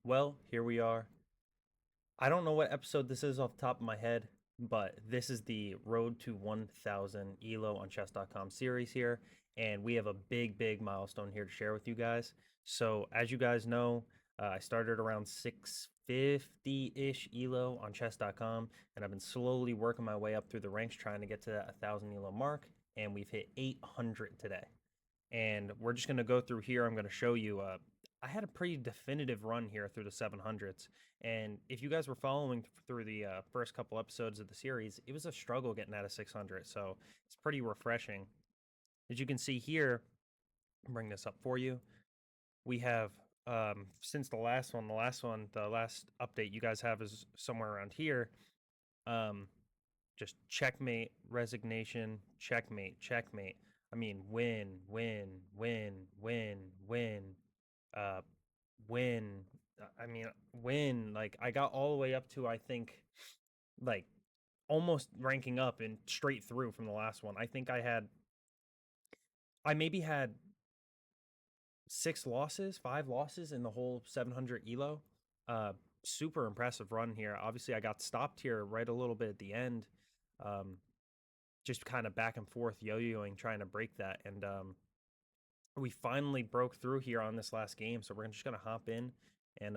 Well, here we are. I don't know what episode this is off the top of my head, but this is the Road to 1000 ELO on chess.com series here, and we have a big milestone here to share with you guys. So, as you guys know, I started around 650-ish ELO on chess.com, and I've been slowly working my way up through the ranks trying to get to that 1000 ELO mark, and we've hit 800 today. And we're just going to go through here. I'm going to show you. I had a pretty definitive run here through the 700s. And if you guys were following through the first couple episodes of the series, it was a struggle getting out of 600. So it's pretty refreshing. As you can see here, I'll bring this up for you. We have, since the last update you guys have is somewhere around here. Um, just checkmate, resignation, checkmate, checkmate. I mean, win, uh, win. I mean, win. Like, I got all the way up to, I think, like, almost ranking up and straight through from the last one. I maybe had 5 losses in the whole 700 ELO. Uh, Super impressive run here. Obviously, I got stopped here right a little bit at the end. Um, just kind of back and forth yo-yoing, trying to break that. And we finally broke through here on this last game. So we're just going to hop in. And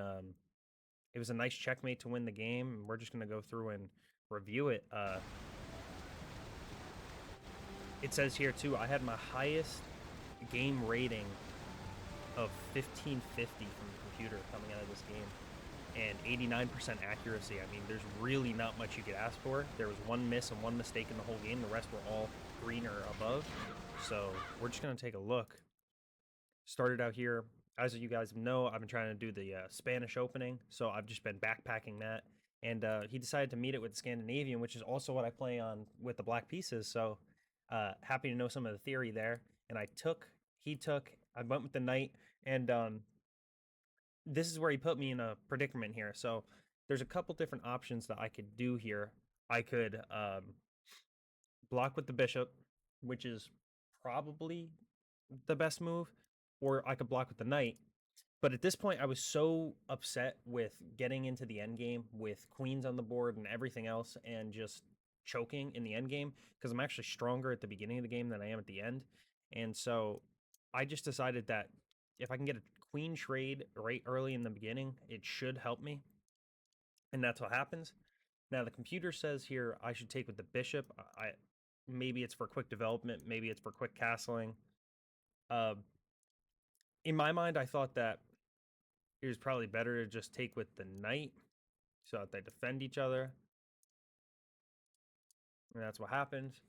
it was a nice checkmate to win the game. We're just going to go through and review it. It says here, too, I had my highest game rating of 1550 from the computer coming out of this game. And 89% accuracy. I mean, there's really not much you could ask for. There was one miss and one mistake in the whole game. The rest were all green or above. So we're just going to take a look. Started out here. As you guys know, I've been trying to do the Spanish opening. So I've just been backpacking that. And he decided to meet it with the Scandinavian, which is also what I play on with the black pieces. So happy to know some of the theory there. And I went with the knight. And this is where he put me in a predicament here. So there's a couple different options that I could do here. I could block with the bishop, which is probably the best move, or I could block with the knight. But at this point, I was so upset with getting into the end game with queens on the board and everything else, and just choking in the end game because I'm actually stronger at the beginning of the game than I am at the end. And so I just decided that if I can get a queen trade right early in the beginning, it should help me. And that's what happens. Now the computer says here I should take with the bishop. I maybe it's for quick development, maybe it's for quick castling. Uh, in my mind, I thought that it was probably better to just take with the knight so that they defend each other. And that's what happens.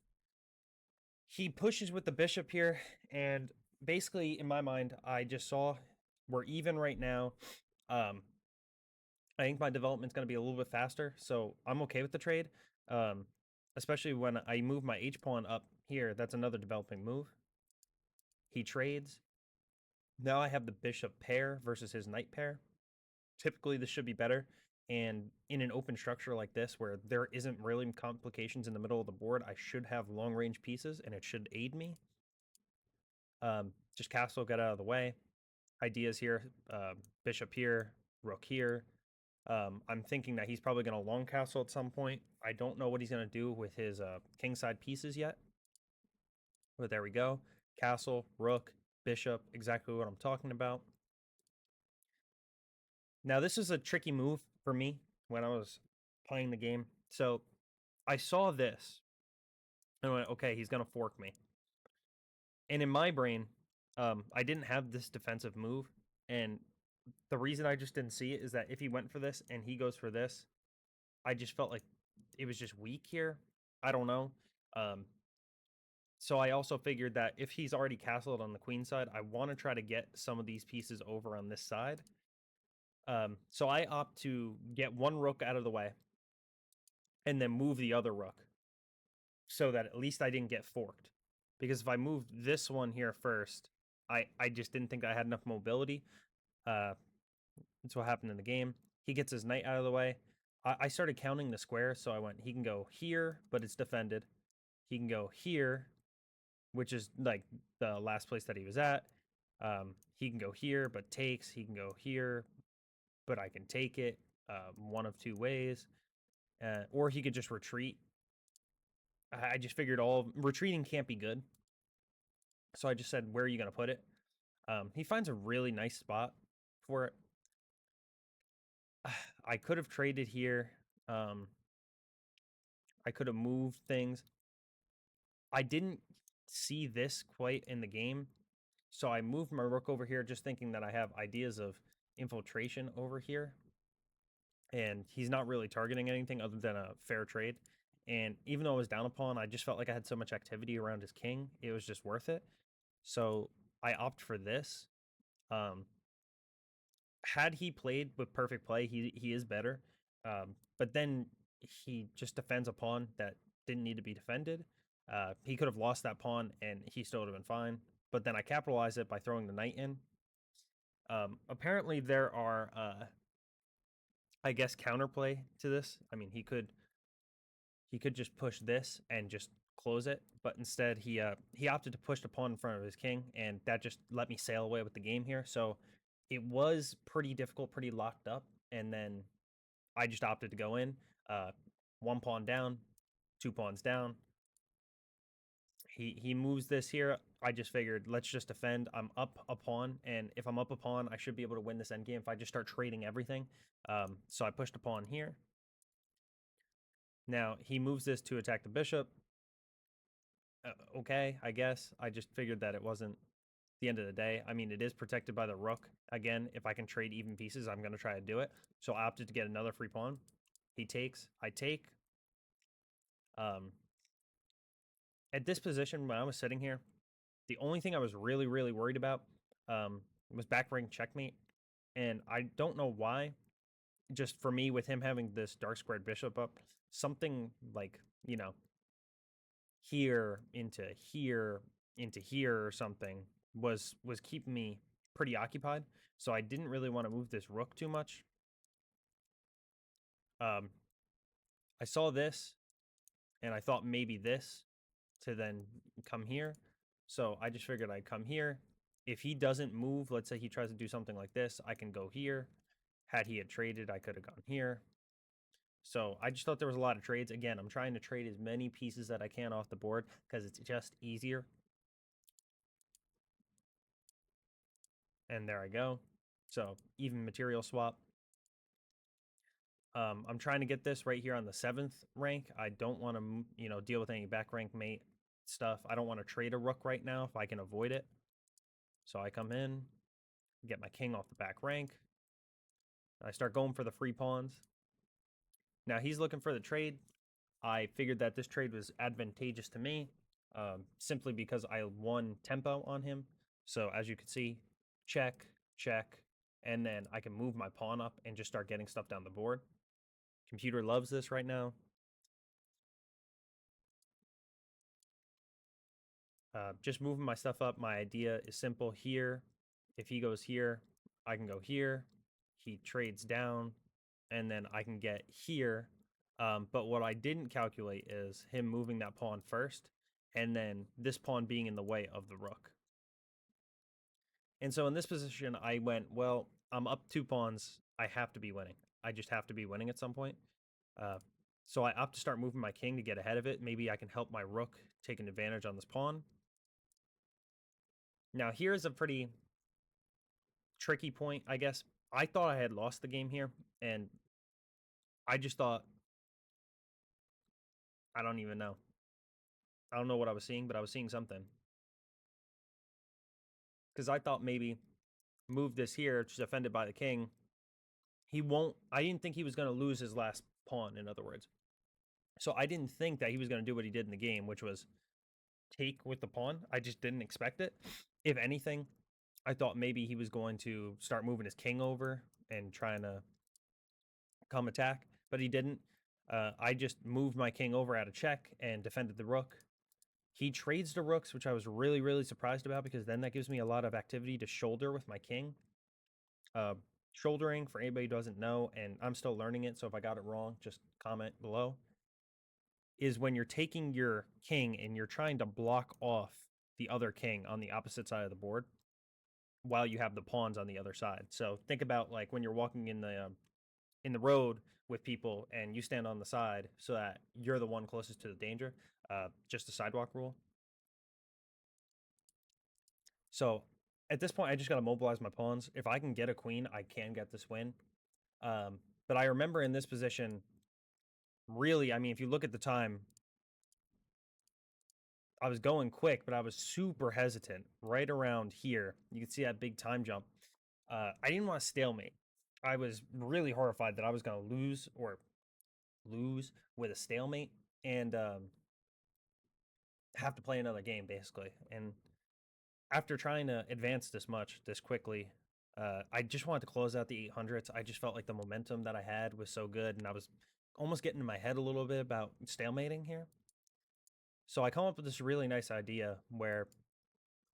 He pushes with the bishop here, and basically, in my mind, I just saw we're even right now. Um, I think my development's going to be a little bit faster, so I'm okay with the trade. Um, Especially when I move my H pawn up here. That's another developing move. He trades. Now I have the bishop pair versus his knight pair. Typically, this should be better. And in an open structure like this, where there isn't really complications in the middle of the board, I should have long range pieces and it should aid me. Just castle, get out of the way. Ideas here, bishop here, rook here. I'm thinking that he's probably going to long castle at some point. I don't know what he's going to do with his kingside pieces yet. But there we go. Castle, rook, bishop, exactly what I'm talking about. Now, this is a tricky move for me when I was playing the game. So I saw this and I went, okay, he's going to fork me. And in my brain, I didn't have this defensive move. And the reason I just didn't see it is that if he went for this and he goes for this, I just felt like it was just weak here. I don't know. Um, so I also figured that if he's already castled on the queen side, I want to try to get some of these pieces over on this side. So I opt to get one rook out of the way and then move the other rook so that at least I didn't get forked. Because if I moved this one here first, I just didn't think I had enough mobility. That's what happened in the game. He gets his knight out of the way. I started counting the squares, so I went, he can go here, but it's defended. He can go here, which is like the last place that he was at. He can go here, but takes. He can go here. but I can take it one of two ways, or he could just retreat. I just figured all retreating can't be good, so I just said, "Where are you going to put it?" He finds a really nice spot for it. I could have traded here. Um, I could have moved things. I didn't see this quite in the game, so I moved my rook over here just thinking that I have ideas of infiltration over here. And he's not really targeting anything other than a fair trade. And even though I was down a pawn, I just felt like I had so much activity around his king, it was just worth it. So I opt for this. Um, had he played with perfect play, he is better. But then he just defends a pawn that didn't need to be defended. He could have lost that pawn and he still would have been fine. But then I capitalize it by throwing the knight in. Apparently, there are, I guess, counterplay to this. I mean, he could just push this and just close it, but instead he opted to push the pawn in front of his king, and that just let me sail away with the game here. So it was pretty difficult, pretty locked up, and then I just opted to go in. One pawn down, two pawns down. He moves this here. I just figured let's just defend. I'm up a pawn, and if I'm up a pawn, I should be able to win this endgame if I just start trading everything. So I pushed a pawn here. Now he moves this to attack the bishop. Okay, I guess. I just figured that it wasn't the end of the day. I mean, it is protected by the rook. Again, if I can trade even pieces, I'm going to try to do it. So I opted to get another free pawn. He takes. I take. At this position, when I was sitting here, the only thing I was really, really worried about was back ring checkmate. And I don't know why. Just for me, with him having this dark squared bishop up, something like, here into here or something was keeping me pretty occupied. So I didn't really want to move this rook too much. I saw this and I thought maybe this to then come here. So I just figured I'd come here. If he doesn't move, let's say he tries to do something like this, I can go here. Had he had traded, I could have gone here. So I just thought there was a lot of trades. Again, I'm trying to trade as many pieces that I can off the board because it's just easier. And there I go. So even material swap. I'm trying to get this right here on the 7th rank. I don't want to, deal with any back rank mate stuff. I don't want to trade a rook right now if I can avoid it. So I come in, get my king off the back rank. I start going for the free pawns. Now he's looking for the trade. I figured that this trade was advantageous to me simply because I won tempo on him. So as you can see, check, check, and then I can move my pawn up and just start getting stuff down the board. Computer loves this right now. Just moving my stuff up. My idea is simple here. If he goes here, I can go here. He trades down, and then I can get here. But what I didn't calculate is him moving that pawn first, and then this pawn being in the way of the rook. And so in this position, I went, well, I'm up 2 pawns. I have to be winning. I just have to be winning at some point. So I opt to start moving my king to get ahead of it. Maybe I can help my rook take an advantage on this pawn. Now, here's a pretty tricky point, I guess. I thought I had lost the game here, and I just thought, I don't even know. I don't know what I was seeing, but I was seeing something. Because I thought maybe move this here, just defended by the king. I didn't think he was going to lose his last pawn, in other words. So I didn't think that he was going to do what he did in the game, which was take with the pawn. I just didn't expect it. If anything, I thought maybe he was going to start moving his king over and trying to come attack, but he didn't. I just moved my king over at a check and defended the rook. He trades the rooks, which I was really, really surprised about because then that gives me a lot of activity to shoulder with my king. Shouldering, for anybody who doesn't know, and I'm still learning it, so if I got it wrong, just comment below, is when you're taking your king and you're trying to block off the other king on the opposite side of the board. while you have the pawns on the other side. So think about like when you're walking in the road with people and you stand on the side so that you're the one closest to the danger. Just a sidewalk rule. So at this point, I just got to mobilize my pawns. If I can get a queen, I can get this win. But I remember in this position, really, I mean, if you look at the time, I was going quick, but I was super hesitant right around here. You can see that big time jump. I didn't want to stalemate. I was really horrified that I was going to lose with a stalemate and have to play another game basically. And after trying to advance this much this quickly, I just wanted to close out the 800s. I just felt like the momentum that I had was so good, and I was almost getting in my head a little bit about stalemating here. So I come up with this really nice idea where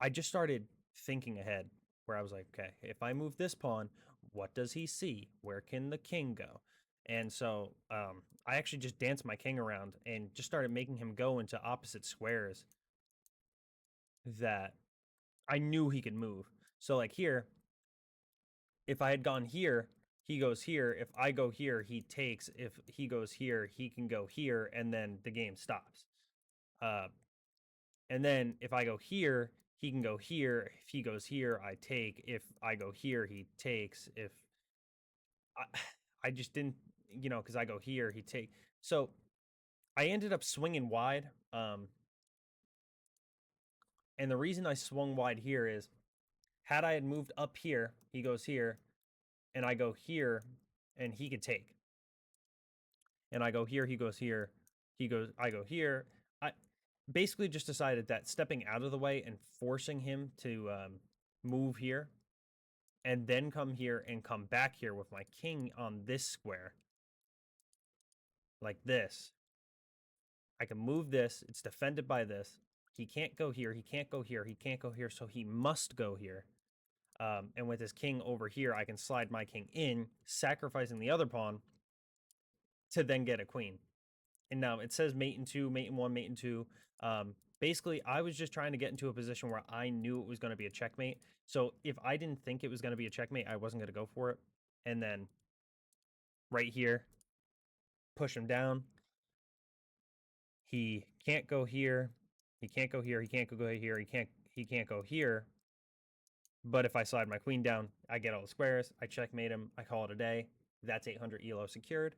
I just started thinking ahead, where I was like, okay, if I move this pawn, what does he see? Where can the king go? And so I actually just danced my king around and just started making him go into opposite squares that I knew he could move. So like here, if I had gone here, he goes here. If I go here, he takes. If he goes here, he can go here, and then the game stops. Uh, and then if I go here, he can go here. If he goes here, I take. If I go here, he takes. If I, I just didn't, because I go here, he take. So I ended up swinging wide. And the reason I swung wide here is, had I had moved up here, he goes here, and I go here, and he could take. And I go here, he goes here, I go here. I basically just decided that stepping out of the way and forcing him to move here and then come here and come back here with my king on this square like this. I can move this. It's defended by this. He can't go here. He can't go here. He can't go here. So he must go here. And with his king over here, I can slide my king in, sacrificing the other pawn to then get a queen. And now it says mate in 2, mate in 1, mate in 2. Basically, I was just trying to get into a position where I knew it was going to be a checkmate. So if I didn't think it was going to be a checkmate, I wasn't going to go for it. And then right here, push him down. He can't go here. He can't go here. He can't go here. He can't go here. But if I slide my queen down, I get all the squares. I checkmate him. I call it a day. That's 800 ELO secured.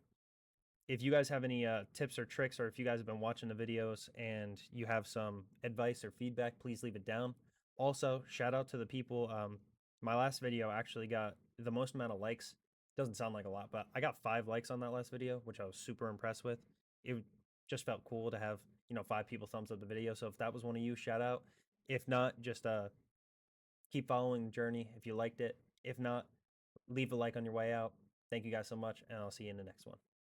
If you guys have any tips or tricks, or if you guys have been watching the videos and you have some advice or feedback, please leave it down. Also, shout out to the people. My last video actually got the most amount of likes. Doesn't sound like a lot, but I got 5 likes on that last video, which I was super impressed with. It just felt cool to have 5 people thumbs up the video. So if that was one of you, shout out. If not, just keep following the journey if you liked it. If not, leave a like on your way out. Thank you guys so much, and I'll see you in the next one.